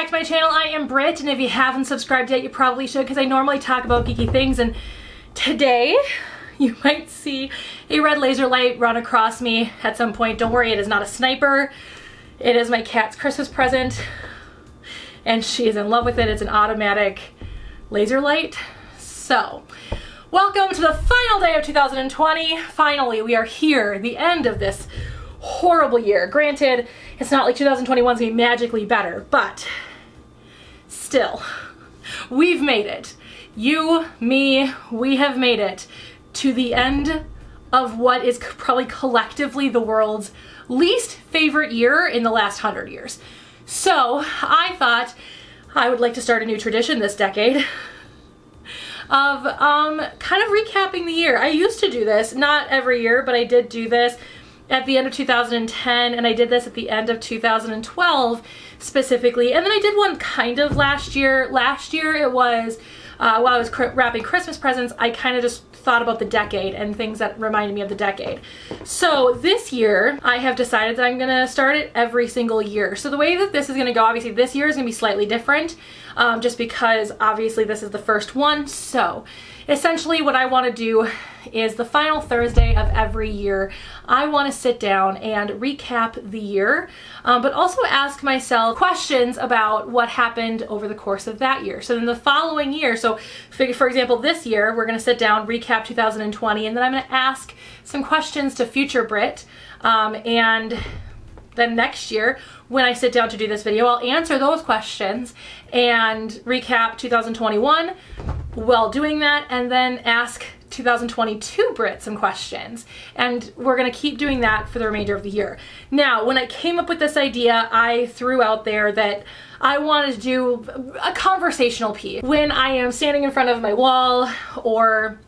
back to my channel. I am Britt, and if you haven't subscribed yet, you probably should, because I normally talk about geeky things, and today you might see a red laser light run across me at some point. Don't worry, it is not a sniper. It is my cat's Christmas present, and she is in love with it. It's an automatic laser light. So, welcome to the final day of 2020. Finally, we are here, the end of this horrible year. Granted, it's not like 2021 is going to be magically better, but still, we've made it. You, me, we have made it to the end of what is probably collectively the world's least favorite year in the last 100 years. So I thought I would like to start a new tradition this decade of kind of recapping the year. I used to do this, not every year, but I did do this at the end of 2010, and I did this at the end of 2012 specifically, and then I did one kind of last year. Last year it was, while I was wrapping Christmas presents, I kind of just thought about the decade and things that reminded me of the decade. So this year, I have decided that I'm gonna start it every single year. So the way that this is gonna go, obviously this year is gonna be slightly different, just because obviously this is the first one. So essentially what I wanna do is the final Thursday of every year, I wanna sit down and recap the year, but also ask myself questions about what happened over the course of that year. So then the following year, so for example, this year, we're gonna sit down, recap 2020, and then I'm gonna ask some questions to future Britt, and then next year, when I sit down to do this video, I'll answer those questions and recap 2021 while doing that, and then ask 2022 Brit some questions. And we're gonna keep doing that for the remainder of the year. Now, when I came up with this idea, I threw out there that I wanted to do a conversational piece. When I am standing in front of my wall or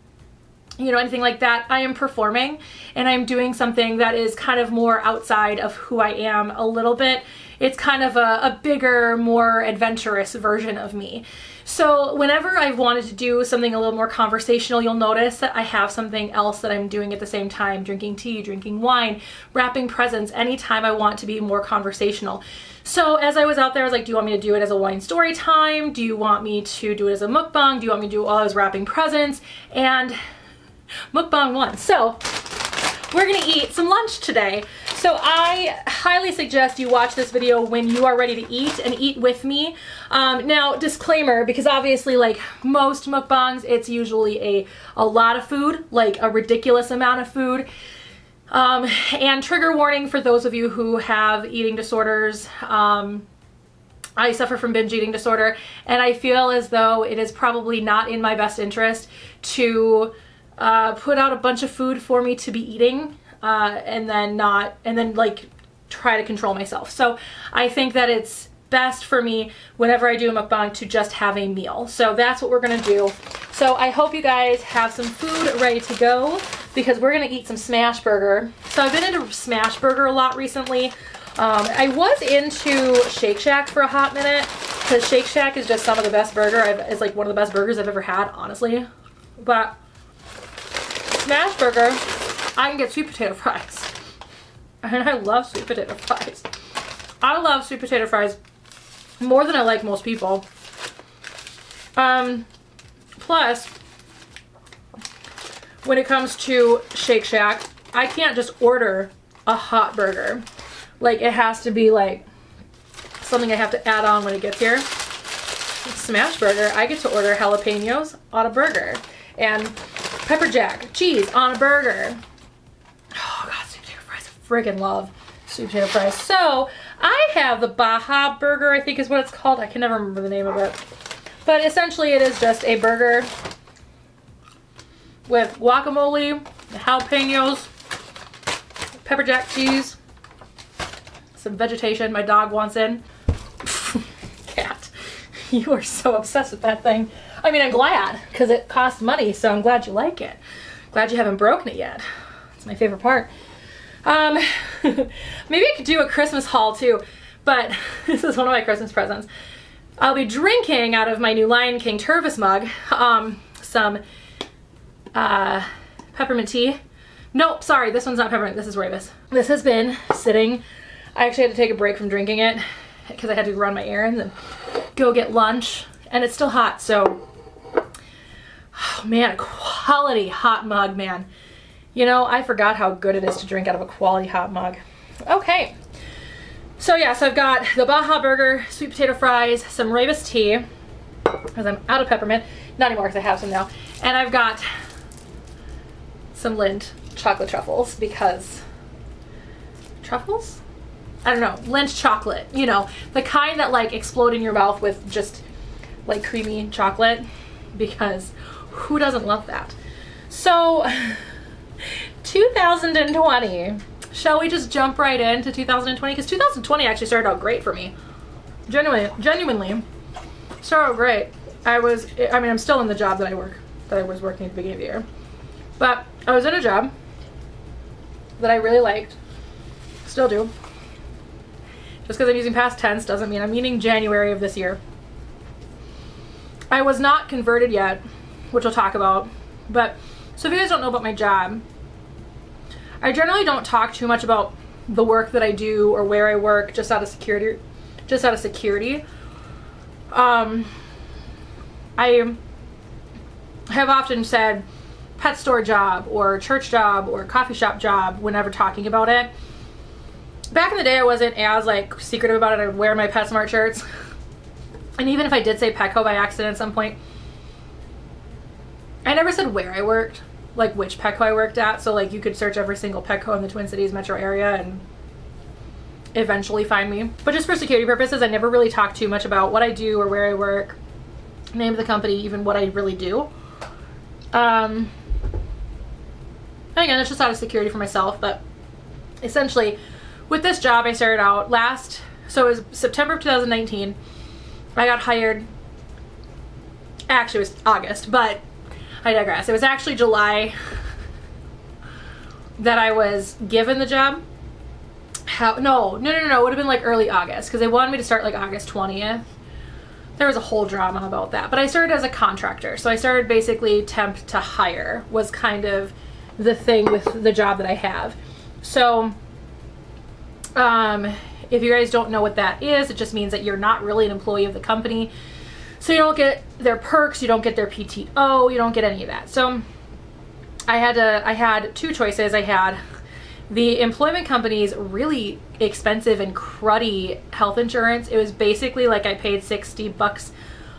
anything like that, I am performing and I'm doing something that is kind of more outside of who I am a little bit. It's kind of a bigger, more adventurous version of me. So whenever I've wanted to do something a little more conversational, you'll notice that I have something else that I'm doing at the same time, drinking tea, drinking wine, wrapping presents, anytime I want to be more conversational. So as I was out there, I was like, do you want me to do it as a wine story time? Do you want me to do it as a mukbang? Do you want me to do it while I was wrapping presents? And mukbang won. So we're gonna eat some lunch today. So I highly suggest you watch this video when you are ready to eat and eat with me. Now, disclaimer, because obviously like most mukbangs, it's usually a lot of food, like a ridiculous amount of food. And trigger warning for those of you who have eating disorders. I suffer from binge eating disorder, and I feel as though it is probably not in my best interest to put out a bunch of food for me to be eating and then like try to control myself. So I think that it's best for me whenever I do a mukbang to just have a meal. So that's what we're gonna do. So I hope you guys have some food ready to go, because we're gonna eat some smash burger. So I've been into smash burger a lot recently. I was into Shake Shack for a hot minute, because Shake Shack is just some of the best burger. It's like one of the best burgers I've ever had, honestly. But smash burger, I can get sweet potato fries. And I love sweet potato fries. I love sweet potato fries more than I like most people. Plus, when it comes to Shake Shack, I can't just order a hot burger. Like, it has to be like something I have to add on when it gets here. With Smash Burger, I get to order jalapenos on a burger and pepper jack cheese on a burger. Oh god, sweet potato fries, I friggin' love sweet potato fries. So I have the Baja burger, I think is what it's called. I can never remember the name of it. But essentially it is just a burger with guacamole, jalapenos, pepper jack cheese, some vegetation my dog wants in. Cat, you are so obsessed with that thing. I mean, I'm glad, because it costs money, so I'm glad you like it. Glad you haven't broken it yet. It's my favorite part. Maybe I could do a Christmas haul too, but this is one of my Christmas presents. I'll be drinking out of my new Lion King Tervis mug, some peppermint tea. Nope, sorry, this one's not peppermint, this is rooibos. This has been sitting, I actually had to take a break from drinking it, because I had to run my errands and go get lunch, and it's still hot, so oh man, a quality hot mug, man. You know, I forgot how good it is to drink out of a quality hot mug. Okay, so yeah, so I've got the Baja Burger, sweet potato fries, some rooibos tea, because I'm out of peppermint. Not anymore because I have some now. And I've got some Lindt chocolate truffles because truffles? I don't know, Lindt chocolate, you know, the kind that like explode in your mouth with just like creamy chocolate, because who doesn't love that? So 2020, shall we just jump right into 2020? Because 2020 actually started out great for me. Genuinely started out great. I'm still in the job that I was working at the beginning of the year. But I was in a job that I really liked, still do. Just because I'm using past tense doesn't mean I'm meaning January of this year. I was not converted yet, which we'll talk about. But, so if you guys don't know about my job, I generally don't talk too much about the work that I do or where I work just out of security. I have often said pet store job or church job or coffee shop job whenever talking about it. Back in the day, I wasn't as like secretive about it. I'd wear my PetSmart shirts. And even if I did say Petco by accident at some point, I never said where I worked, like which Petco I worked at. So like you could search every single Petco in the Twin Cities metro area and eventually find me. But just for security purposes, I never really talked too much about what I do or where I work, name of the company, even what I really do. And again, it's just out of security for myself. But essentially, with this job, I started out so it was September of 2019. I got hired. Actually, it was August, but I digress. It was actually July that I was given the job. No. It would have been like early August because they wanted me to start like August 20th. There was a whole drama about that. But I started as a contractor. So I started basically temp to hire was kind of the thing with the job that I have. So if you guys don't know what that is, it just means that you're not really an employee of the company. So you don't get their perks, you don't get their PTO, you don't get any of that. So I had two choices. I had the employment company's really expensive and cruddy health insurance. It was basically like I paid $60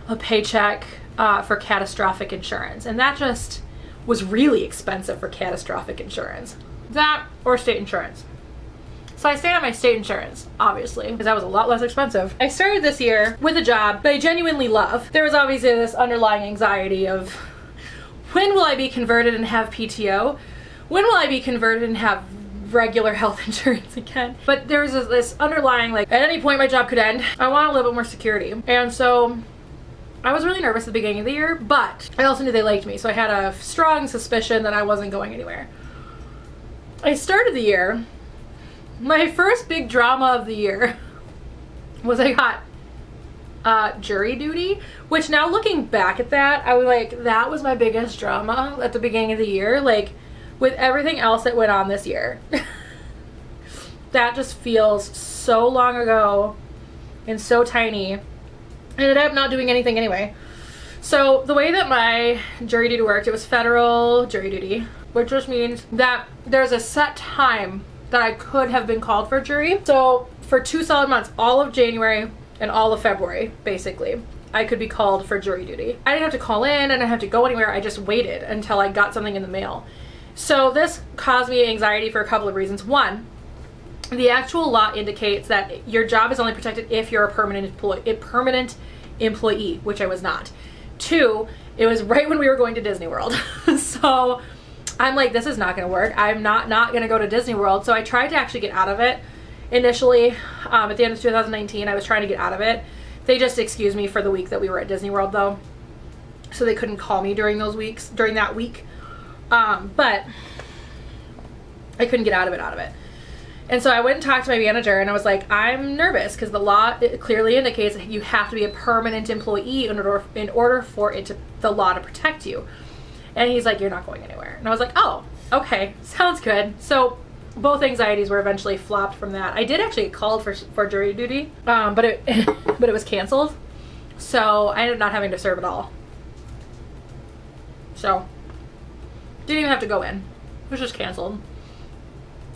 a paycheck for catastrophic insurance. And that just was really expensive for catastrophic insurance. That or state insurance. So I stayed on my state insurance, obviously, because that was a lot less expensive. I started this year with a job that I genuinely love. There was obviously this underlying anxiety of when will I be converted and have PTO? When will I be converted and have regular health insurance again? But there was this underlying, like, at any point my job could end. I want a little bit more security. And so I was really nervous at the beginning of the year, but I also knew they liked me. So I had a strong suspicion that I wasn't going anywhere. I started the year. My first big drama of the year was I got jury duty, which now looking back at that, I was like, that was my biggest drama at the beginning of the year. Like, with everything else that went on this year. That just feels so long ago and so tiny. I ended up not doing anything anyway. So the way that my jury duty worked, it was federal jury duty, which just means that there's a set time that I could have been called for jury. So for 2 solid months, all of January and all of February, basically, I could be called for jury duty. I didn't have to call in, I didn't have to go anywhere. I just waited until I got something in the mail. So this caused me anxiety for a couple of reasons. One, the actual law indicates that your job is only protected if you're a permanent employee, which I was not. Two, it was right when we were going to Disney World. So I'm like, this is not going to work. I'm not going to go to Disney World. So I tried to actually get out of it. Initially, at the end of 2019, I was trying to get out of it. They just excused me for the week that we were at Disney World, though. So they couldn't call me during that week. But I couldn't get out of it. And so I went and talked to my manager and I was like, I'm nervous because the law clearly indicates that you have to be a permanent employee in order for the law to protect you. And he's like, you're not going anywhere. And I was like, oh, okay, sounds good. So both anxieties were eventually flopped from that. I did actually get called for jury duty, but it but it was canceled, so I ended up not having to serve at all. So didn't even have to go in. It was just canceled.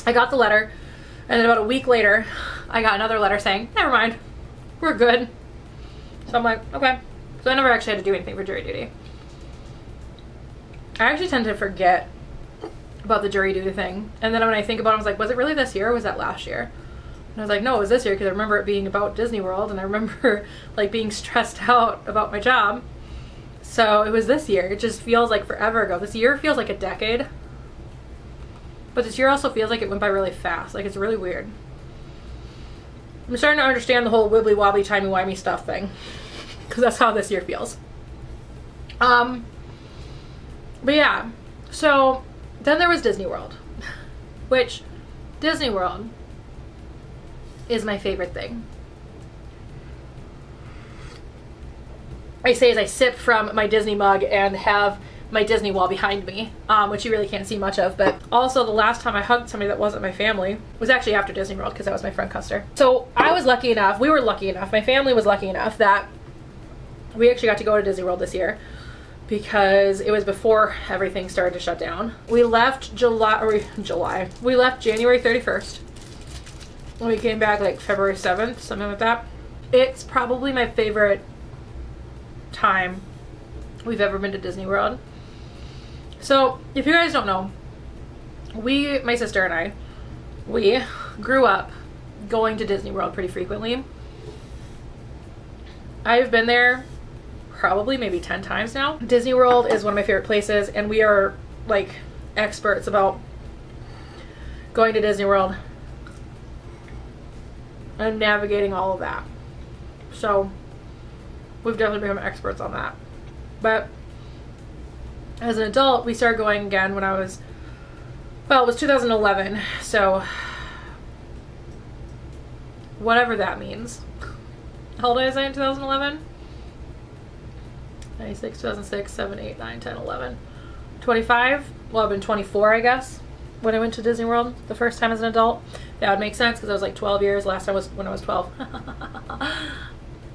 I got the letter, and then about a week later, I got another letter saying, never mind, we're good. So I'm like, okay. So I never actually had to do anything for jury duty. I actually tend to forget about the jury duty thing. And then when I think about it, I was like, was it really this year or was that last year? And I was like, no, it was this year, because I remember it being about Disney World, and I remember like being stressed out about my job. So it was this year. It just feels like forever ago. This year feels like a decade. But this year also feels like it went by really fast. Like, it's really weird. I'm starting to understand the whole wibbly wobbly timey wimey stuff thing, because that's how this year feels. But yeah, so then there was Disney World, which Disney World is my favorite thing. I say as I sip from my Disney mug and have my Disney wall behind me, which you really can't see much of. But also, the last time I hugged somebody that wasn't my family was actually after Disney World, because that was my friend Custer. So I was lucky enough, we were lucky enough, my family was lucky enough that we actually got to go to Disney World this year, because it was before everything started to shut down. We left we left January 31st. And we came back like February 7th, something like that. It's probably my favorite time we've ever been to Disney World. So if you guys don't know, my sister and I, we grew up going to Disney World pretty frequently. I've been there probably maybe 10 times now. Disney World is one of my favorite places, and we are like experts about going to Disney World and navigating all of that. So we've definitely become experts on that. But as an adult, we started going again when I was, well, it was 2011, so whatever that means. How old was I in 2011? 96, 2006, 7, 8, 9, 10, 11. 25? Well, I've been 24, I guess, when I went to Disney World the first time as an adult. That would make sense, because I was like 12 years. Last time was when I was 12.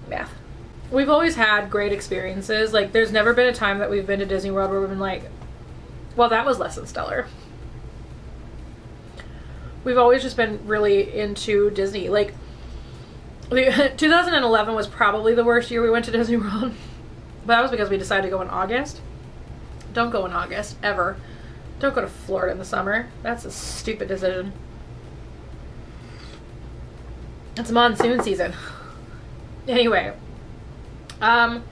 Math. We've always had great experiences. Like, there's never been a time that we've been to Disney World where we've been like, well, that was less than stellar. We've always just been really into Disney. Like, 2011 was probably the worst year we went to Disney World. But that was because we decided to go in August. Don't go in August, ever. Don't go to Florida in the summer. That's a stupid decision. It's monsoon season. Anyway. But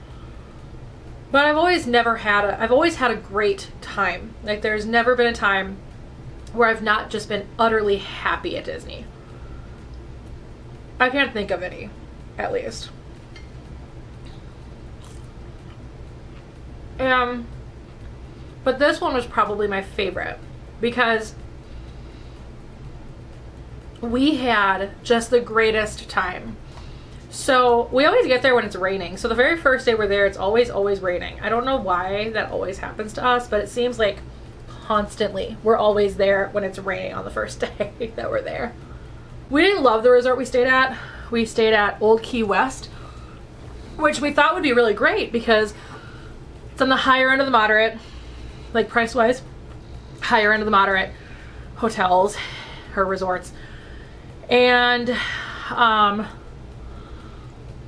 I've always had a great time. Like, there's never been a time where I've not just been utterly happy at Disney. I can't think of any, at least. But this one was probably my favorite, because we had just the greatest time. So we always get there when it's raining. So the very first day we're there, it's always raining. I don't know why that always happens to us, but it seems like constantly we're always there when it's raining on the first day that we're there. We didn't love the resort we stayed at. We stayed at Old Key West, which we thought would be really great because it's on the higher end of the moderate, like price-wise, higher end of the moderate hotels or resorts. And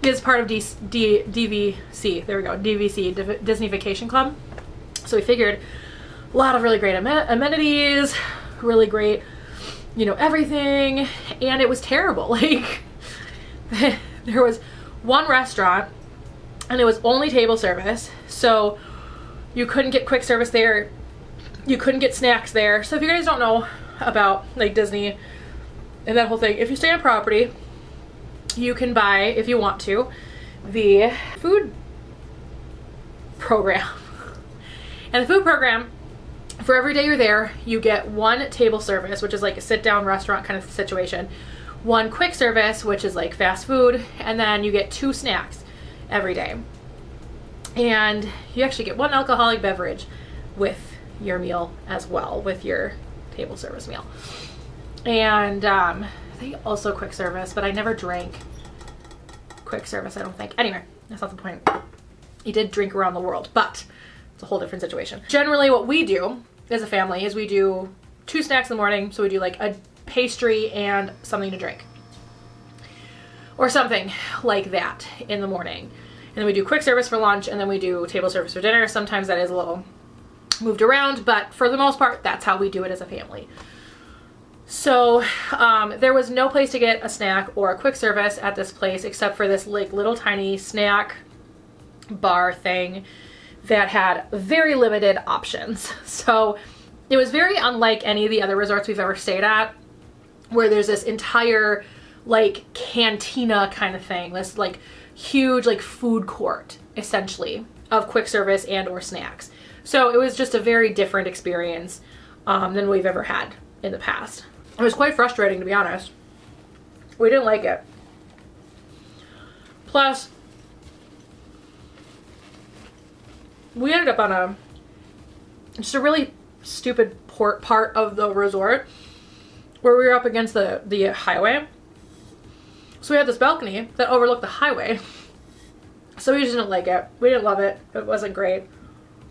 is part of DVC. There we go, DVC, Disney Vacation Club. So we figured a lot of really great amenities, really great, you know, everything. And it was terrible. Like, there was one restaurant and it was only table service. So you couldn't get quick service there. You couldn't get snacks there. So if you guys don't know about like Disney and that whole thing, if you stay on property, you can buy, if you want to, the food program. And the food program, for every day you're there, you get one table service, which is like a sit-down restaurant kind of situation, one quick service, which is like fast food, and then you get 2 snacks every day. And you actually get 1 alcoholic beverage with your meal as well, with your table service meal. And I think also quick service, but I never drank quick service, I don't think. Anyway, that's not the point. He did drink around the world, but it's a whole different situation. Generally what we do as a family is we do 2 snacks in the morning. So we do like a pastry and something to drink, or something like that in the morning. And then we do quick service for lunch, and then we do table service for dinner. Sometimes that is a little moved around, but for the most part, that's how we do it as a family. So there was no place to get a snack or a quick service at this place except for this like little tiny snack bar thing that had very limited options. So it was very unlike any of the other resorts we've ever stayed at, where there's this entire like cantina kind of thing, this like huge like food court essentially of quick service and or snacks. So it was just a very different experience than we've ever had in the past. It was quite frustrating, to be honest. We didn't like it. Plus, we ended up on just a really stupid part of the resort where we were up against the highway. So we had this balcony that overlooked the highway. So we just didn't like it. We didn't love it. It wasn't great.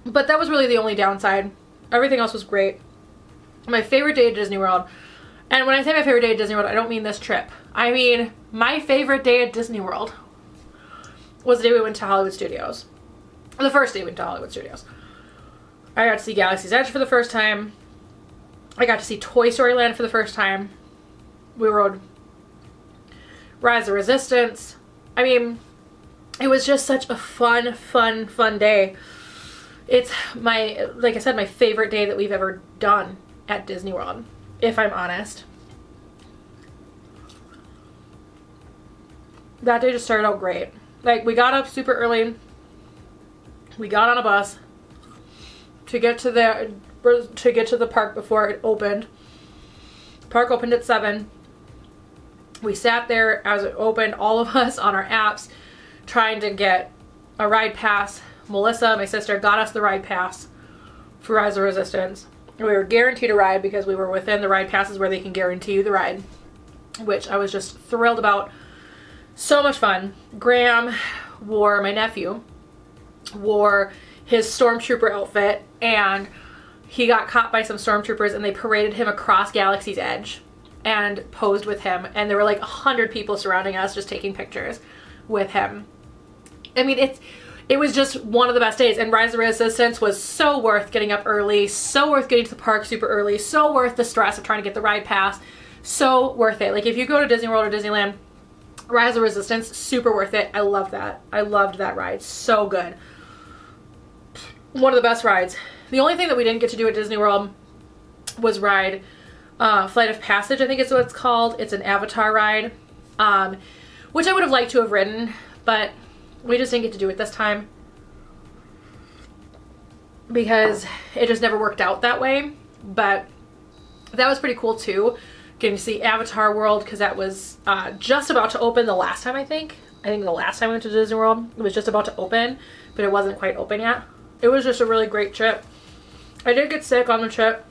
But that was really the only downside. Everything else was great. My favorite day at Disney World, and when I say my favorite day at Disney World, I don't mean this trip. I mean my favorite day at Disney World was the day we went to Hollywood Studios. The first day we went to Hollywood Studios. I got to see Galaxy's Edge for the first time. I got to see Toy Story Land for the first time. We rode Rise of Resistance. I mean, it was just such a fun day. It's like I said, my favorite day that we've ever done at Disney World, if I'm honest. That day just started out great. Like, we got up super early. We got on a bus to get to the park before it opened. Park opened at 7. We sat there as it opened, all of us on our apps, trying to get a ride pass. Melissa, my sister, got us the ride pass for Rise of Resistance. We were guaranteed a ride because we were within the ride passes where they can guarantee you the ride, which I was just thrilled about. So much fun. Graham my nephew, wore his stormtrooper outfit, and he got caught by some stormtroopers and they paraded him across Galaxy's Edge and posed with him. And there were like 100 people surrounding us just taking pictures with him. I mean, it was just one of the best days, and Rise of Resistance was so worth getting up early, so worth getting to the park super early, so worth the stress of trying to get the ride pass, so worth it. Like, if you go to Disney World or Disneyland, Rise of Resistance, super worth it. I love that. I loved that ride. So good. One of the best rides. The only thing that we didn't get to do at Disney World was ride Flight of Passage, I think is what it's called. It's an Avatar ride, which I would have liked to have ridden, but we just didn't get to do it this time because it just never worked out that way. But that was pretty cool too, getting to see Avatar World, because that was just about to open the last time, I think the last time we went to Disney World, it was just about to open, but it wasn't quite open yet. It was just a really great trip. I did get sick on the trip,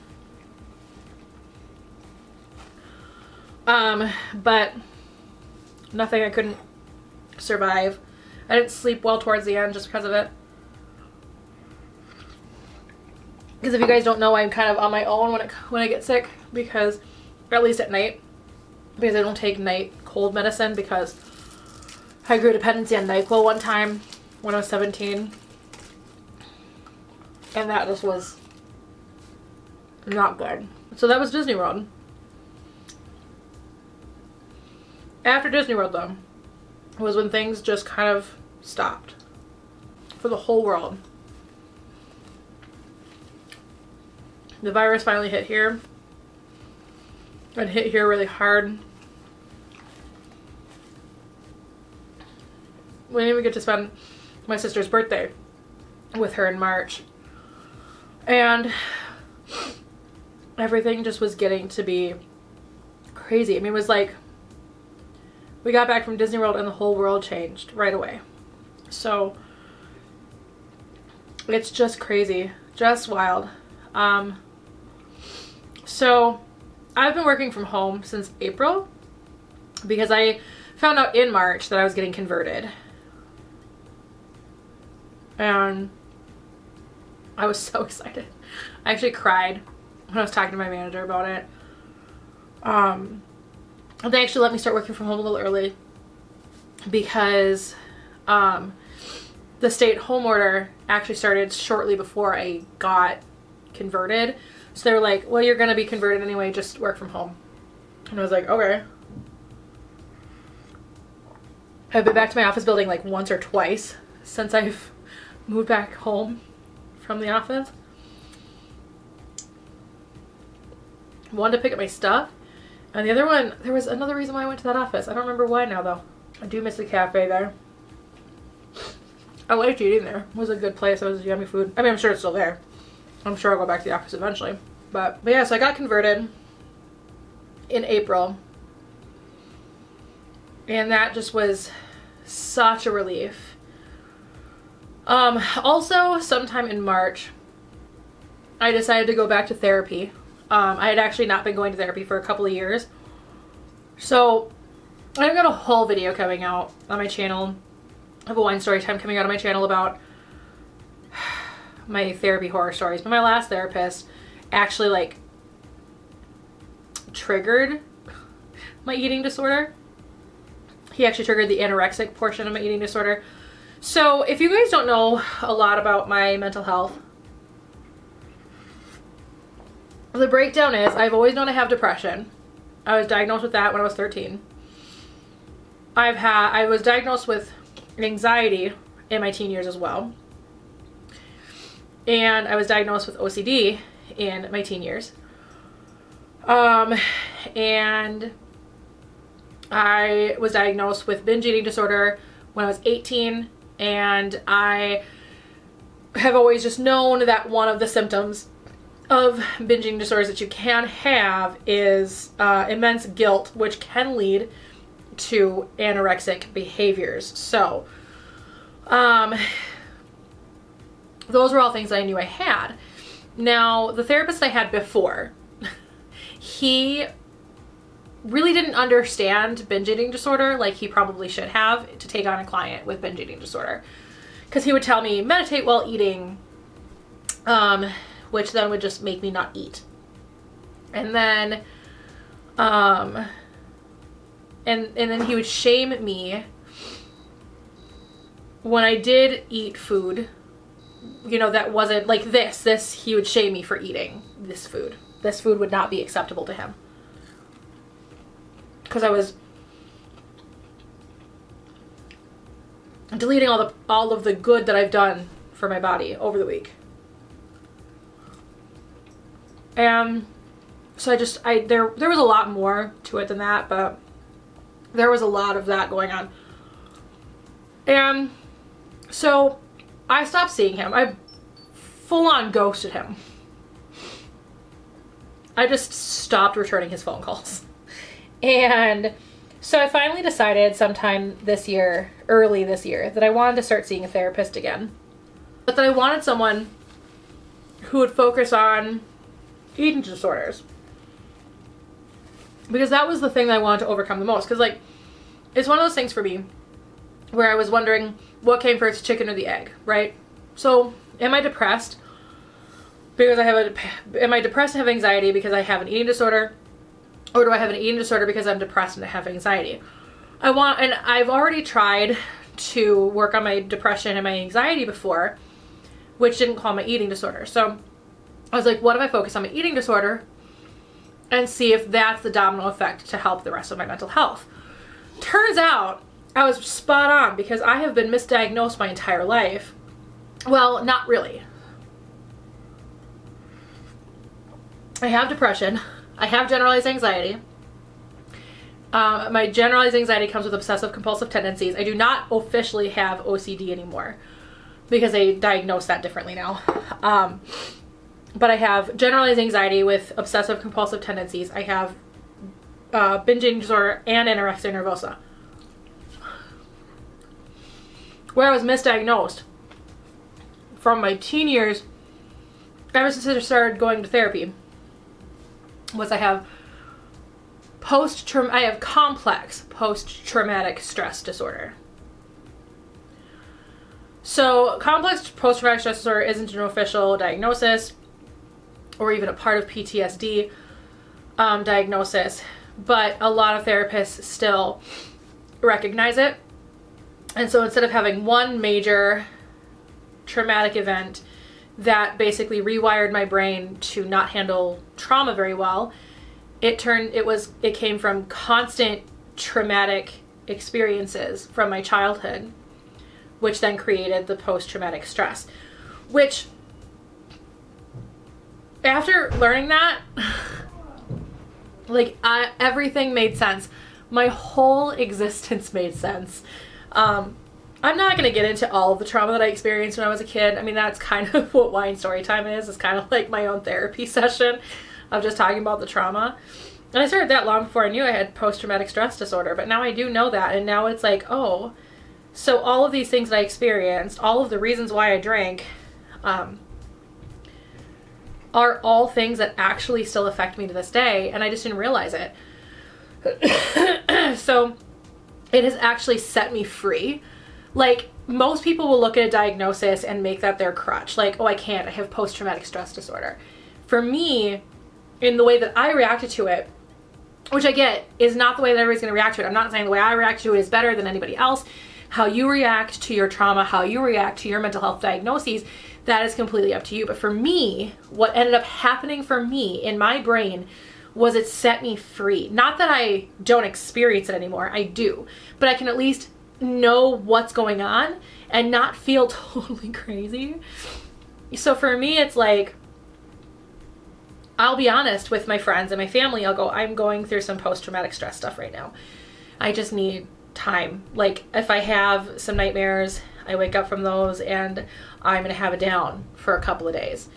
but nothing I couldn't survive. I didn't sleep well towards the end just because of it. Because if you guys don't know, I'm kind of on my own when I get sick, because, or at least at night, because I don't take night cold medicine because I grew dependency on NyQuil one time when I was 17. And that just was not good. So that was Disney World. After Disney World, though, was when things just kind of stopped for the whole world. The virus finally hit here. It hit here really hard. We didn't even get to spend my sister's birthday with her in March. And everything just was getting to be crazy. I mean, it was like we got back from Disney World and the whole world changed right away. So it's just crazy, just wild. So I've been working from home since April because I found out in March that I was getting converted. And I was so excited. I actually cried when I was talking to my manager about it. They actually let me start working from home a little early because the state home order actually started shortly before I got converted. So they were like, well, you're going to be converted anyway, just work from home. And I was like, okay. I've been back to my office building like once or twice since I've moved back home from the office. One to pick up my stuff, and the other one, there was another reason why I went to that office. I don't remember why now though. I do miss the cafe there. I liked eating there. It was a good place. It was yummy food. I mean, I'm sure it's still there. I'm sure I'll go back to the office eventually. But yeah, so I got converted in April. And that just was such a relief. Also, sometime in March, I decided to go back to therapy. I had actually not been going to therapy for a couple of years. So I've got a whole video coming out on my channel. I have a wine story time coming out on my channel about my therapy horror stories. But my last therapist actually like triggered my eating disorder. He actually triggered the anorexic portion of my eating disorder. So if you guys don't know a lot about my mental health, the breakdown is I've always known I have depression. I was diagnosed with that when I was 13. I was diagnosed with anxiety in my teen years as well. And I was diagnosed with OCD in my teen years. And I was diagnosed with binge eating disorder when I was 18, and I have always just known that one of the symptoms of binge eating disorders that you can have is immense guilt, which can lead to anorexic behaviors. So those were all things I knew I had. Now, the therapist I had before, he really didn't understand binge eating disorder like he probably should have to take on a client with binge eating disorder. Because he would tell me, meditate while eating, which then would just make me not eat. And then, and then he would shame me when I did eat food, you know, that wasn't like this, he would shame me for eating this food. This food would not be acceptable to him. Because I was deleting all of the good that I've done for my body over the week. And so there was a lot more to it than that, but there was a lot of that going on. And so I stopped seeing him. I full on ghosted him. I just stopped returning his phone calls. And so I finally decided sometime this year, early this year, that I wanted to start seeing a therapist again. But that I wanted someone who would focus on eating disorders. Because that was the thing that I wanted to overcome the most. Because, like, it's one of those things for me where I was wondering what came first, chicken or the egg, right? So, am I depressed because am I depressed and have anxiety because I have an eating disorder? Or do I have an eating disorder because I'm depressed and I have anxiety? And I've already tried to work on my depression and my anxiety before, which didn't call my eating disorder. So I was like, what if I focus on my eating disorder and see if that's the domino effect to help the rest of my mental health? Turns out I was spot on because I have been misdiagnosed my entire life. Well, not really. I have depression. I have generalized anxiety. My generalized anxiety comes with obsessive compulsive tendencies. I do not officially have OCD anymore because they diagnose that differently now. But I have generalized anxiety with obsessive compulsive tendencies. I have binge eating disorder and anorexia nervosa, where I was misdiagnosed from my teen years ever since I started going to therapy. Was I have I have complex post-traumatic stress disorder. So complex post-traumatic stress disorder isn't an official diagnosis or even a part of PTSD diagnosis, but a lot of therapists still recognize it. And so instead of having one major traumatic event that basically rewired my brain to not handle trauma very well, it came from constant traumatic experiences from my childhood, which then created the post-traumatic stress, which after learning that, like everything made sense. My whole existence made sense. I'm not going to get into all of the trauma that I experienced when I was a kid. I mean, that's kind of what wine story time is. It's kind of like my own therapy session of just talking about the trauma. And I started that long before I knew I had post-traumatic stress disorder. But now I do know that. And now it's like, oh, so all of these things that I experienced, all of the reasons why I drank, are all things that actually still affect me to this day. And I just didn't realize it. So it has actually set me free. Like, most people will look at a diagnosis and make that their crutch. Like, oh, I have post-traumatic stress disorder. For me, in the way that I reacted to it, which I get is not the way that everybody's going to react to it. I'm not saying the way I react to it is better than anybody else. How you react to your trauma, how you react to your mental health diagnoses, that is completely up to you. But for me, what ended up happening for me in my brain was it set me free. Not that I don't experience it anymore. I do. But I can at least know what's going on and not feel totally crazy. So for me, it's like, I'll be honest with my friends and my family. I'll go, I'm going through some post-traumatic stress stuff right now. I just need time. Like, if I have some nightmares, I wake up from those and I'm going to have a down for a couple of days.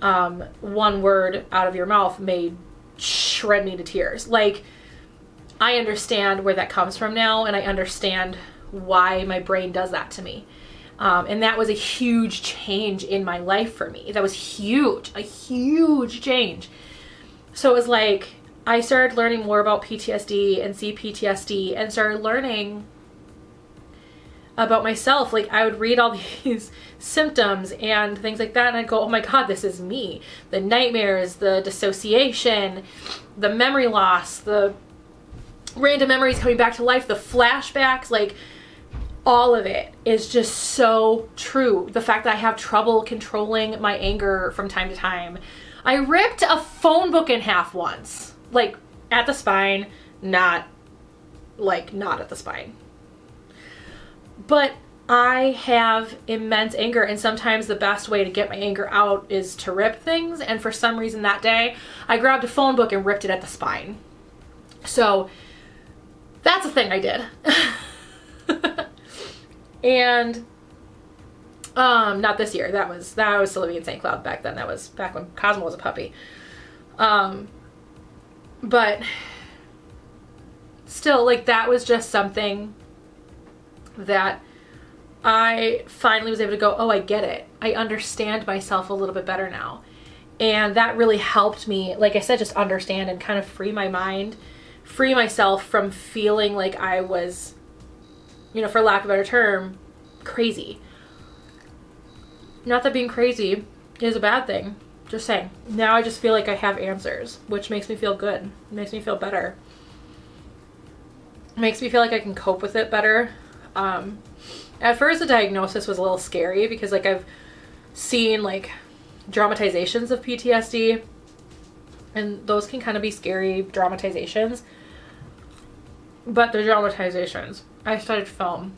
One word out of your mouth may shred me to tears. Like, I understand where that comes from now, and I understand why my brain does that to me. And that was a huge change in my life for me. That was huge, a huge change. So it was like, I started learning more about PTSD and CPTSD and started learning about myself. Like, I would read all these symptoms and things like that, and I'd go, oh my God, this is me. The nightmares, the dissociation, the memory loss, the random memories coming back to life, the flashbacks, like, all of it is just so true. The fact that I have trouble controlling my anger from time to time. I ripped a phone book in half once, like at the spine, not at the spine. But I have immense anger, and sometimes the best way to get my anger out is to rip things. And for some reason that day, I grabbed a phone book and ripped it at the spine. So that's a thing I did. And not this year. That was still living in St. Cloud back then. That was back when Cosmo was a puppy. But still, like, that was just something that I finally was able to go, oh, I get it. I understand myself a little bit better now. And that really helped me, like I said, just understand and kind of free my mind, free myself from feeling like I was, you know, for lack of a better term, crazy. Not that being crazy is a bad thing. Just saying. Now I just feel like I have answers, which makes me feel good. It makes me feel better. It makes me feel like I can cope with it better. At first the diagnosis was a little scary because, like, I've seen, like, dramatizations of PTSD, and those can kind of be scary dramatizations. But they're dramatizations. I studied film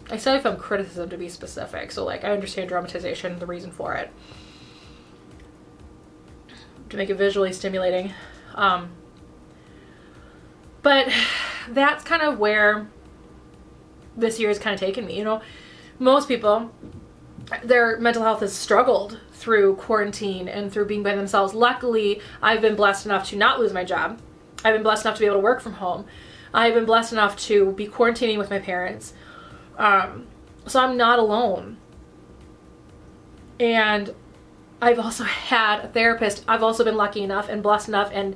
criticism, to be specific. So, like, I understand dramatization, the reason for it, to make it visually stimulating. But that's kind of where this year has kind of taken me. You know, most people, their mental health has struggled through quarantine and through being by themselves. Luckily, I've been blessed enough to not lose my job. I've been blessed enough to be able to work from home. I've been blessed enough to be quarantining with my parents. So I'm not alone. And I've also had a therapist. I've also been lucky enough and blessed enough and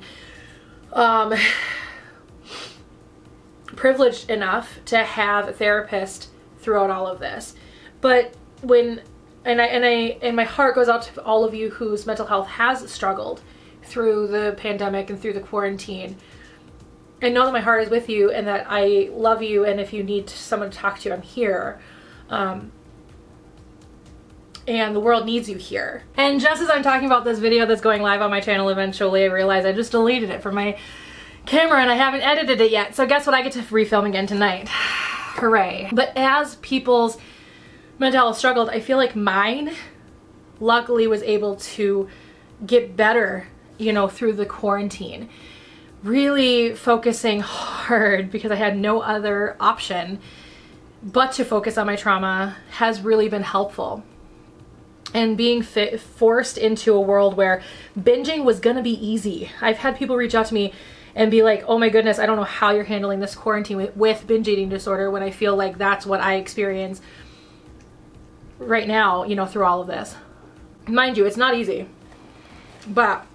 privileged enough to have a therapist throughout all of this. But when, and my heart goes out to all of you whose mental health has struggled through the pandemic and through the quarantine. I know that my heart is with you and that I love you, and if you need someone to talk to, I'm here. And the world needs you here. And just as I'm talking about this video that's going live on my channel eventually, I realize I just deleted it from my camera and I haven't edited it yet. So guess what? I get to refilm again tonight. Hooray. But as people's mental health struggled, I feel like mine luckily was able to get better, you know, through the quarantine. Really focusing hard because I had no other option but to focus on my trauma has really been helpful. And being forced into a world where binging was gonna be easy. I've had people reach out to me and be like, oh my goodness, I don't know how you're handling this quarantine with binge eating disorder, when I feel like that's what I experience right now, you know, through all of this. Mind you, it's not easy, but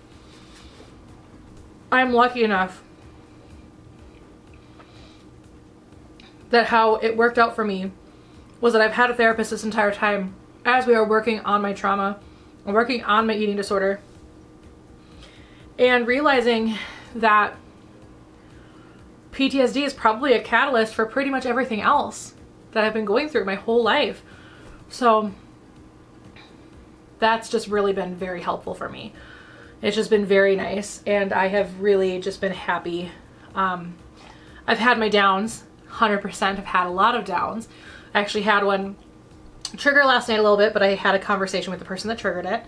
I'm lucky enough that how it worked out for me was that I've had a therapist this entire time as we are working on my trauma and working on my eating disorder, and realizing that PTSD is probably a catalyst for pretty much everything else that I've been going through my whole life. So that's just really been very helpful for me. It's just been very nice, and I have really just been happy. I've had my downs, 100%. I've had a lot of downs. I actually had one trigger last night a little bit, but I had a conversation with the person that triggered it,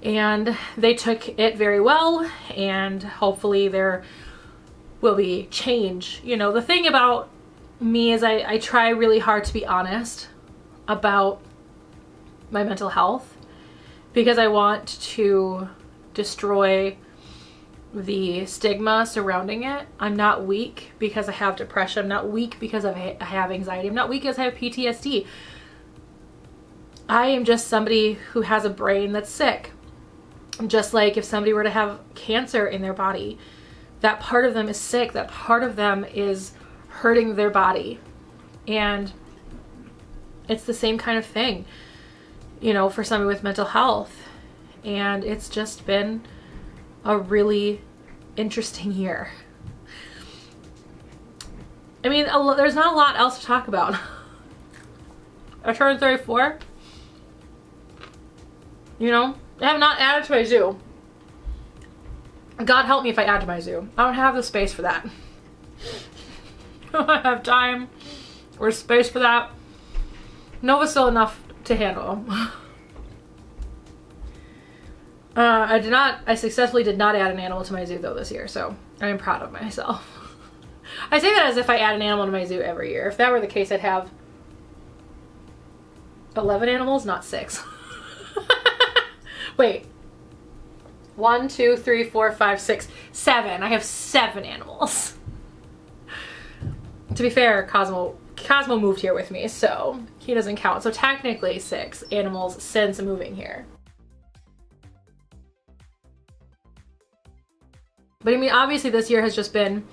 and they took it very well, and hopefully there will be change. You know, the thing about me is I try really hard to be honest about my mental health because I want to destroy the stigma surrounding it. I'm not weak because I have depression. I'm not weak because I have anxiety. I'm not weak because I have PTSD. I am just somebody who has a brain that's sick. Just like if somebody were to have cancer in their body, that part of them is sick. That part of them is hurting their body. And it's the same kind of thing, you know, for somebody with mental health. And it's just been a really interesting year. I mean, there's not a lot else to talk about. I turned 34. You know, I have not added to my zoo. God help me if I add to my zoo. I don't have the space for that. I don't have time or space for that. Nova's still enough to handle. I successfully did not add an animal to my zoo though this year, so I am proud of myself. I say that as if I add an animal to my zoo every year. If that were the case, I'd have 11 animals, not 6. Wait. 1, 2, 3, 4, 5, 6, 7. I have 7 animals. To be fair, Cosmo moved here with me, so he doesn't count. So technically 6 animals since moving here. But I mean, obviously this year has just been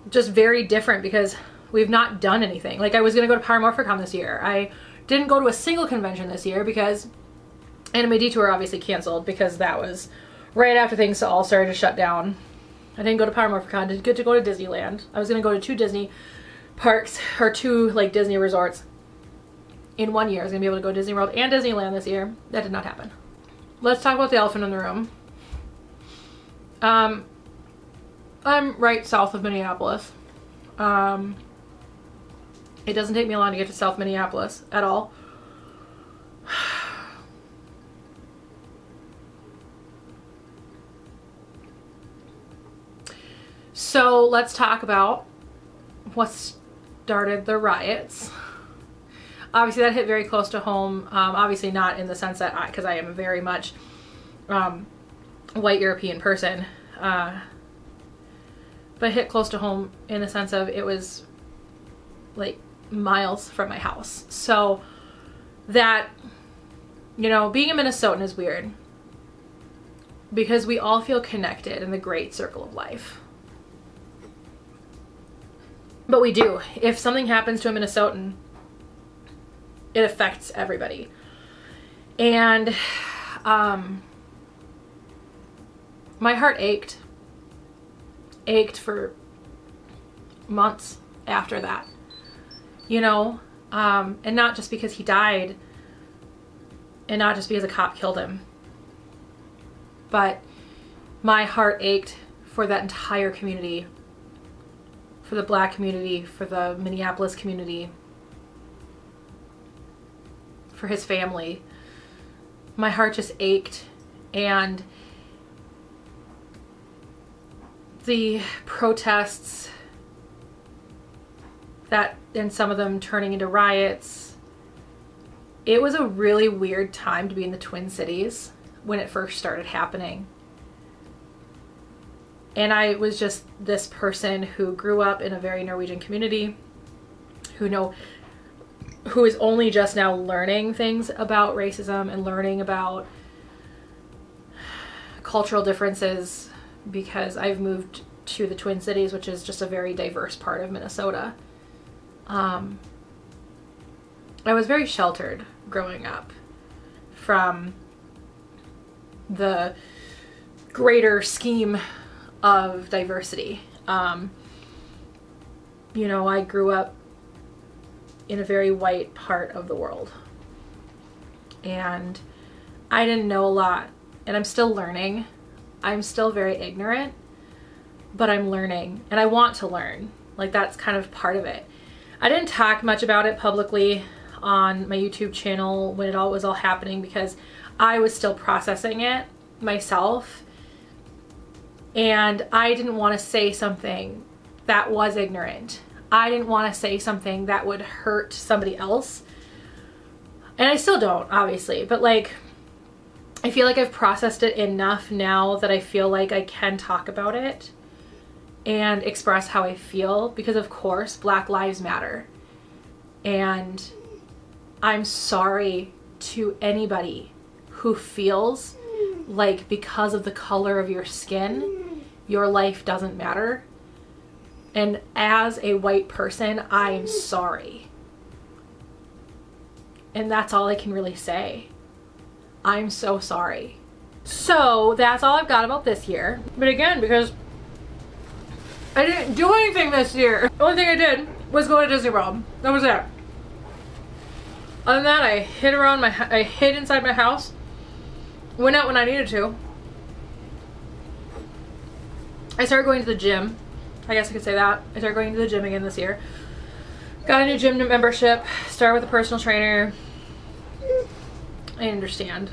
very different because we've not done anything. Like, I was going to go to Paramorphicon this year. I didn't go to a single convention this year because Anime Detour obviously canceled because that was right after things all started to shut down. I didn't go to Paramorphicon. Didn't get to go to Disneyland. I was going to go to 2 Disney parks, or 2 like Disney resorts in 1 year. I was going to be able to go to Disney World and Disneyland this year. That did not happen. Let's talk about the elephant in the room. I'm right south of Minneapolis. It doesn't take me long to get to South Minneapolis at all. So let's talk about what started the riots. Obviously that hit very close to home. Obviously not in the sense that because I am a very much white European person, but hit close to home in the sense of it was like miles from my house. So that, you know, being a Minnesotan is weird because we all feel connected in the great circle of life. But we do. If something happens to a Minnesotan, it affects everybody. And my heart ached for months after that, you know, and not just because he died and not just because a cop killed him, but my heart ached for that entire community, for the Black community, for the Minneapolis community, for his family. My heart just ached. And the protests that, and some of them turning into riots, it was a really weird time to be in the Twin Cities when it first started happening. And I was just this person who grew up in a very Norwegian community, who is only just now learning things about racism and learning about cultural differences, because I've moved to the Twin Cities, which is just a very diverse part of Minnesota. I was very sheltered growing up from the greater scheme of diversity. You know, I grew up in a very white part of the world, and I didn't know a lot, and I'm still learning. I'm still very ignorant, but I'm learning, and I want to learn. Like, that's kind of part of it. I didn't talk much about it publicly on my YouTube channel when it all was happening, because I was still processing it myself, and I didn't want to say something that was ignorant. I didn't want to say something that would hurt somebody else, and I still don't, obviously, but like, I feel like I've processed it enough now that I feel like I can talk about it and express how I feel, because of course Black Lives Matter. And I'm sorry to anybody who feels like because of the color of your skin, your life doesn't matter. And as a white person, I am sorry. And that's all I can really say. I'm so sorry. So that's all I've got about this year. But again, because I didn't do anything this year. The only thing I did was go to Disney World. That was it. Other than that, I hid inside my house. Went out when I needed to. I started going to the gym. I guess I could say that. I started going to the gym again this year. Got a new gym membership. Started with a personal trainer. I understand.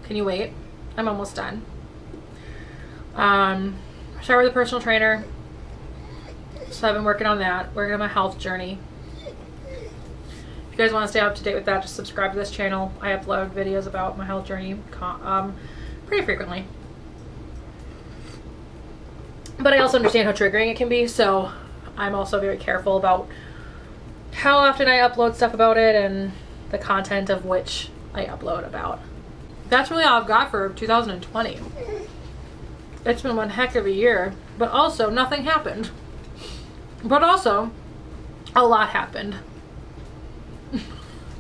Can you wait? I'm almost done. Started with a personal trainer. So I've been working on that. Working on my health journey. If you guys want to stay up to date with that, just subscribe to this channel. I upload videos about my health journey pretty frequently. But I also understand how triggering it can be, so I'm also very careful about how often I upload stuff about it and the content of which I upload about. That's really all I've got for 2020. It's been one heck of a year, but also nothing happened. But also, a lot happened.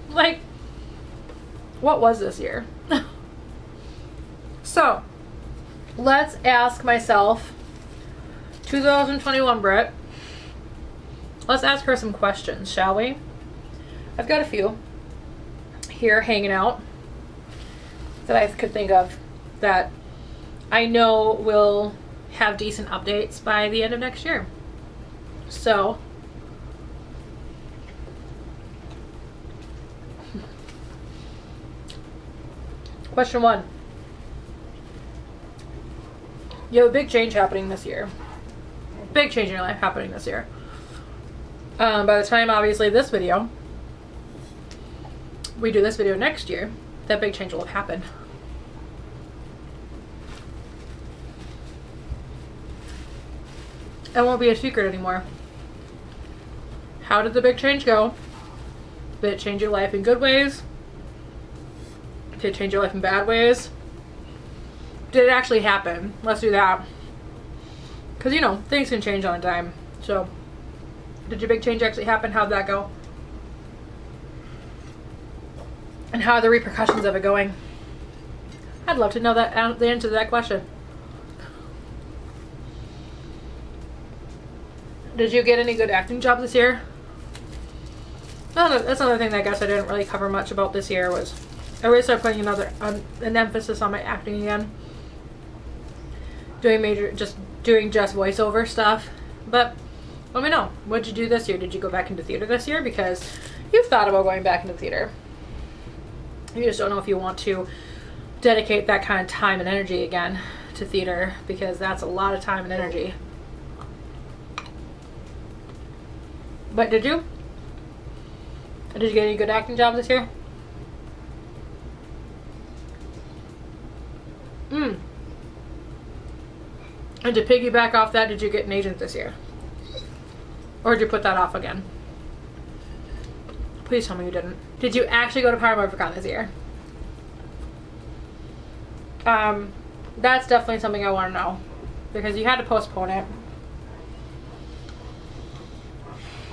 Like, what was this year? So, let's ask myself, 2021 Britt, let's ask her some questions, shall we? I've got a few here hanging out that I could think of that I know will have decent updates by the end of next year. So, question 1. You have a big change happening this year. Big change in your life happening this year. By the time, obviously, we do this video next year, that big change will have happened. It won't be a secret anymore. How did the big change go? Did it change your life in good ways? Did it change your life in bad ways? Did it actually happen? Let's do that. Because, you know, things can change on a dime. So, Did your big change actually happen? How'd that go? And how are the repercussions of it going? I'd love to know that the answer to that question. Did you get any good acting jobs this year? No, that's another thing that I guess I didn't really cover much about this year was I really started putting an emphasis on my acting again. Doing just voiceover stuff. But let me know. What'd you do this year? Did you go back into theater this year? Because you've thought about going back into theater. You just don't know if you want to dedicate that kind of time and energy again to theater, because that's a lot of time and energy. But did you? Did you get any good acting jobs this year? And to piggyback off that, did you get an agent this year? Or did you put that off again? Please tell me you didn't. Did you actually go to Power MotorCon this year? That's definitely something I want to know, because you had to postpone it.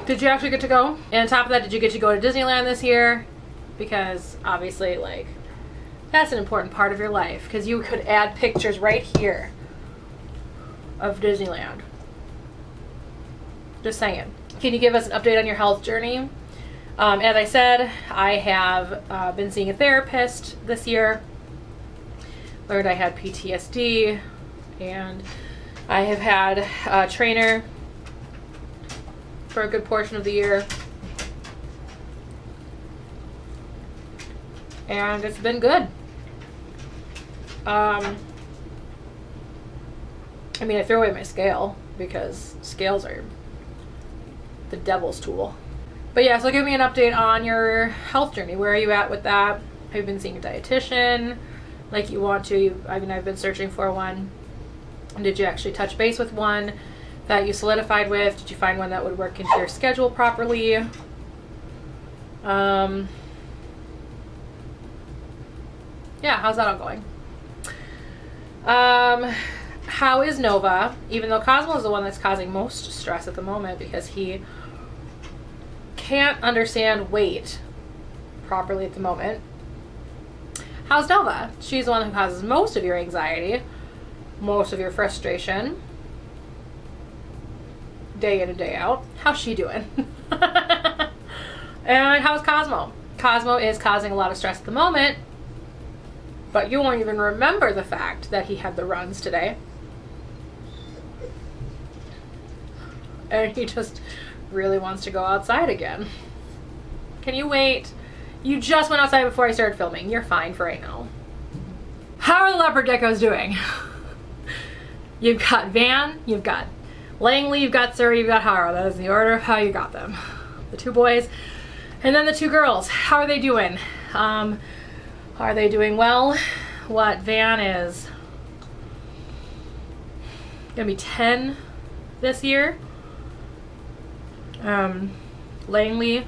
Did you actually get to go? And on top of that, did you get to go to Disneyland this year? Because obviously, like, that's an important part of your life, because you could add pictures right here of Disneyland. Just saying. Can you give us an update on your health journey? As I said, I have been seeing a therapist this year. Learned I had PTSD, and I have had a trainer for a good portion of the year. And it's been good. I mean, I throw away my scale because scales are the devil's tool. But yeah, so give me an update on your health journey. Where are you at with that? Have you been seeing a dietitian like you want to? I mean, I've been searching for one. Did you actually touch base with one that you solidified with? Did you find one that would work into your schedule properly? Yeah, how's that all going? How is Nova? Even though Cosmo is the one that's causing most stress at the moment because he can't understand weight properly at the moment. How's Nova? She's the one who causes most of your anxiety, most of your frustration, day in and day out. How's she doing? And how's Cosmo? Cosmo is causing a lot of stress at the moment, but you won't even remember the fact that he had the runs today. And he just really wants to go outside again. Can you wait? You just went outside before I started filming. You're fine for right now. How are the leopard geckos doing? You've got Van, you've got Langley, you've got Surrey, you've got Haro. That is the order of how you got them. The two boys, and then the two girls. How are they doing? Are they doing well? What, Van is gonna be 10 this year. Langley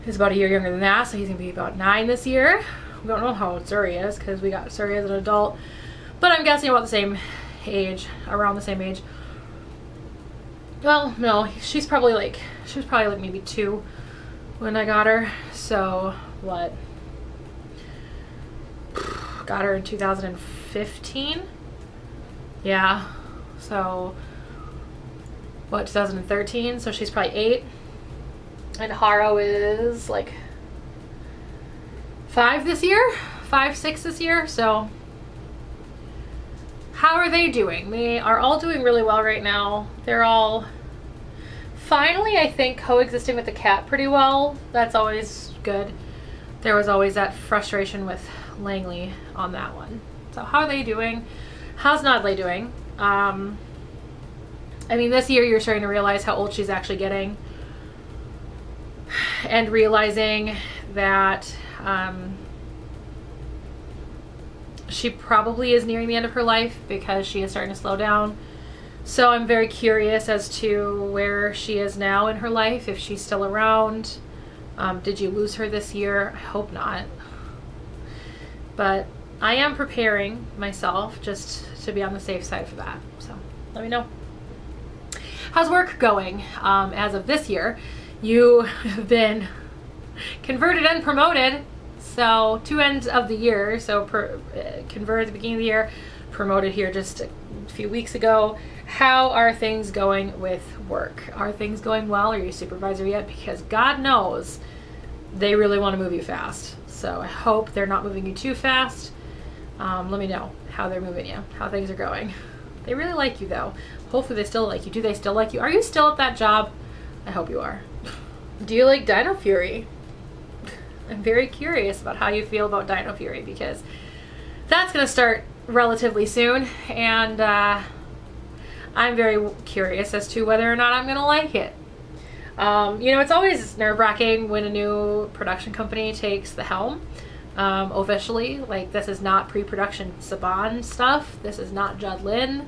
is about a year younger than that, so he's gonna be about 9 this year. We don't know how old Surrey is because we got Surrey as an adult, but I'm guessing about the same age, around the same age. Well, no, she was probably like maybe 2 when I got her. So what? Got her in 2015. Yeah. So what? 2013. So she's probably 8. And Haro is like 5 this year, 5, 6 this year. So how are they doing? They are all doing really well right now. They're all finally, I think, coexisting with the cat pretty well. That's always good. There was always that frustration with Langley on that one. So how are they doing? How's Nodley doing? I mean, this year you're starting to realize how old she's actually getting. And realizing that she probably is nearing the end of her life because she is starting to slow down. So I'm very curious as to where she is now in her life, if she's still around. Did you lose her this year? I hope not. But I am preparing myself just to be on the safe side for that. So let me know. How's work going? As of this year, you have been converted and promoted. So 2 ends of the year. So converted at the beginning of the year, promoted here just a few weeks ago. How are things going with work? Are things going well? Are you a supervisor yet? Because God knows they really want to move you fast. So I hope they're not moving you too fast. Let me know how they're moving you, how things are going. They really like you though. Hopefully they still like you. Do they still like you? Are you still at that job? I hope you are. Do you like Dino Fury? I'm very curious about how you feel about Dino Fury because that's going to start relatively soon, and I'm very curious as to whether or not I'm going to like it. You know, it's always nerve-wracking when a new production company takes the helm officially. Like, this is not pre-production Saban stuff. This is not Judd Lynn.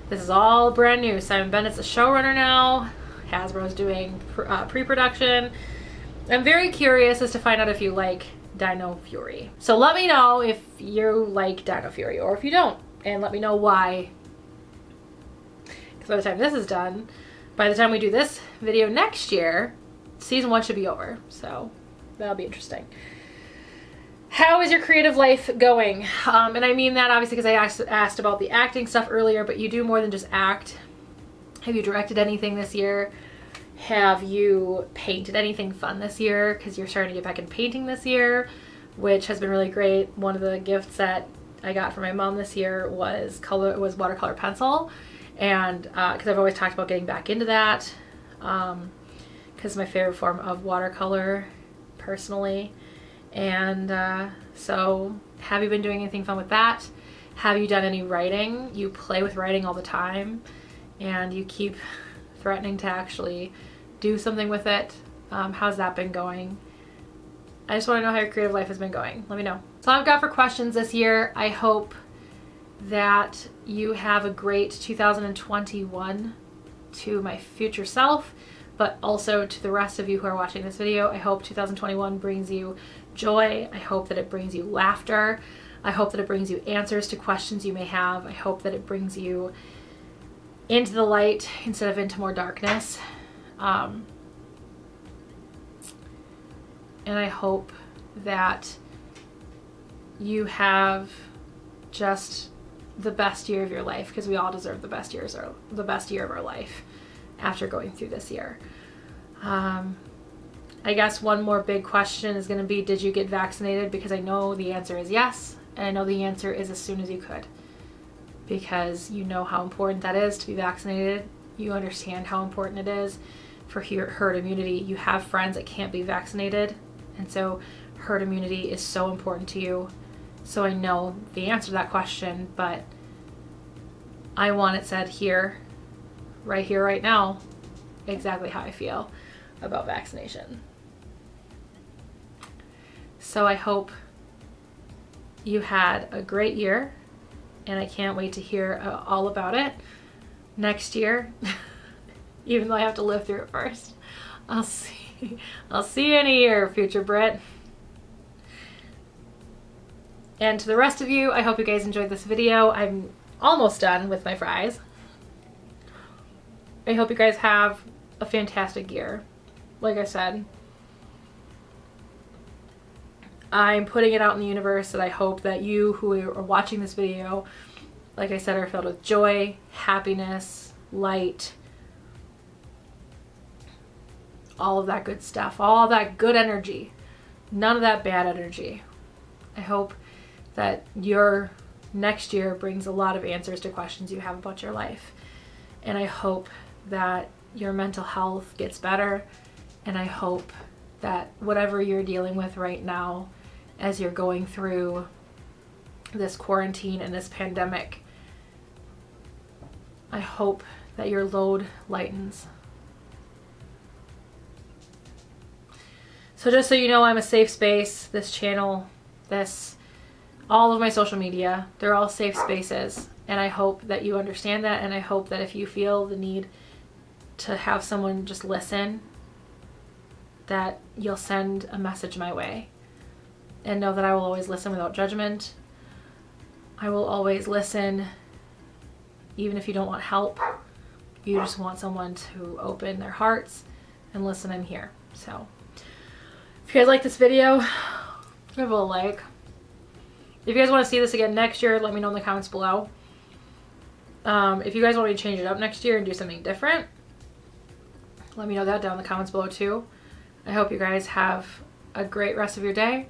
This is all brand new. Simon Bennett's the showrunner now. Hasbro's doing pre-production. I'm very curious as to find out if you like Dino Fury. So let me know if you like Dino Fury or if you don't, and let me know why. Because by the time this is done, by the time we do this video next year, season 1 should be over. So that'll be interesting. How is your creative life going? And I mean that obviously because I asked about the acting stuff earlier, but you do more than just act. Have you directed anything this year? Have you painted anything fun this year? Because you're starting to get back in painting this year, which has been really great. One of the gifts that I got from my mom this year was watercolor pencil, and because I've always talked about getting back into that, because it's my favorite form of watercolor personally. And so have you been doing anything fun with that? Have you done any writing? You play with writing all the time, and you keep threatening to actually do something with it. How's that been going? I just want to know how your creative life has been going. Let me know. So I've got for questions this year. I hope that you have a great 2021 to my future self, but also to the rest of you who are watching this video. I hope 2021 brings you joy. I hope that it brings you laughter. I hope that it brings you answers to questions you may have. I hope that it brings you into the light instead of into more darkness. And I hope that you have just the best year of your life, because we all deserve the best year of our life after going through this year. I guess one more big question is going to be, did you get vaccinated? Because I know the answer is yes, and I know the answer is as soon as you could. Because you know how important that is to be vaccinated. You understand how important it is for herd immunity. You have friends that can't be vaccinated, and so herd immunity is so important to you. So I know the answer to that question, but I want it said here, right now, exactly how I feel about vaccination. So I hope you had a great year, and I can't wait to hear all about it next year, even though I have to live through it first. I'll see you in a year, future Brit. And to the rest of you, I hope you guys enjoyed this video. I'm almost done with my fries. I hope you guys have a fantastic year. Like I said, I'm putting it out in the universe that I hope that you who are watching this video, like I said, are filled with joy, happiness, light, all of that good stuff, all of that good energy, none of that bad energy. I hope that your next year brings a lot of answers to questions you have about your life. And I hope that your mental health gets better. And I hope that whatever you're dealing with right now as you're going through this quarantine and this pandemic, I hope that your load lightens. So just so you know, I'm a safe space. This channel, all of my social media, they're all safe spaces. And I hope that you understand that. And I hope that if you feel the need to have someone just listen, that you'll send a message my way. And know that I will always listen without judgment. I will always listen even if you don't want help. You just want someone to open their hearts and listen and hear. So if you guys like this video, give it a like. If you guys want to see this again next year, let me know in the comments below. If you guys want me to change it up next year and do something different, let me know that down in the comments below too. I hope you guys have a great rest of your day.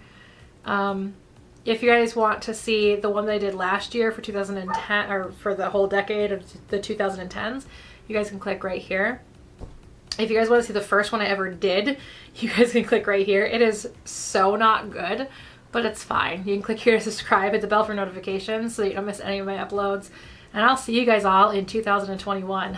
If you guys want to see the one that I did last year for 2010, or for the whole decade of the 2010s, you guys can click right here. If you guys want to see the first one I ever did, you guys can click right here. It is so not good, but it's fine. You can click here to subscribe, hit the bell for notifications so that you don't miss any of my uploads. And I'll see you guys all in 2021.